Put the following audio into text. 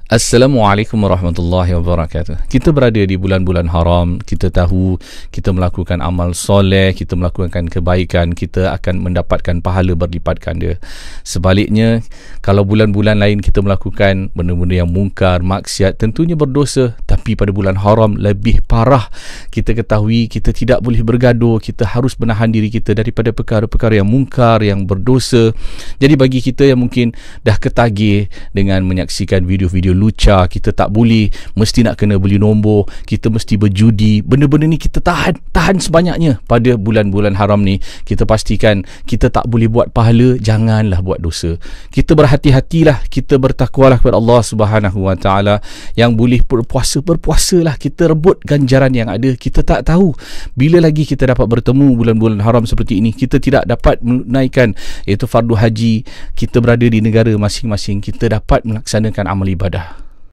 Assalamualaikum warahmatullahi wabarakatuh. Kita berada di bulan-bulan haram. Kita tahu kita melakukan amal soleh, kita melakukan kebaikan, kita akan mendapatkan pahala berlipat ganda. Sebaliknya, kalau bulan-bulan lain kita melakukan benda-benda yang mungkar, maksiat, tentunya berdosa. Tapi pada bulan haram lebih parah. Kita ketahui kita tidak boleh bergaduh, kita harus menahan diri kita daripada perkara-perkara yang mungkar, yang berdosa. Jadi bagi kita yang mungkin dah ketagih dengan menyaksikan video-video lucah, kita tak boleh mesti nak kena beli nombor, kita mesti berjudi, benda-benda ni kita tahan sebanyaknya pada bulan-bulan haram ni. Kita pastikan kita tak boleh buat pahala, janganlah buat dosa. Kita berhati-hatilah, kita bertakwalah kepada Allah Subhanahu Wa Taala. Yang boleh berpuasalah, kita rebut ganjaran yang ada. Kita tak tahu bila lagi kita dapat bertemu bulan-bulan haram seperti ini. Kita tidak dapat menunaikan iaitu fardu haji, kita berada di negara masing-masing, kita dapat melaksanakan amal ibadah.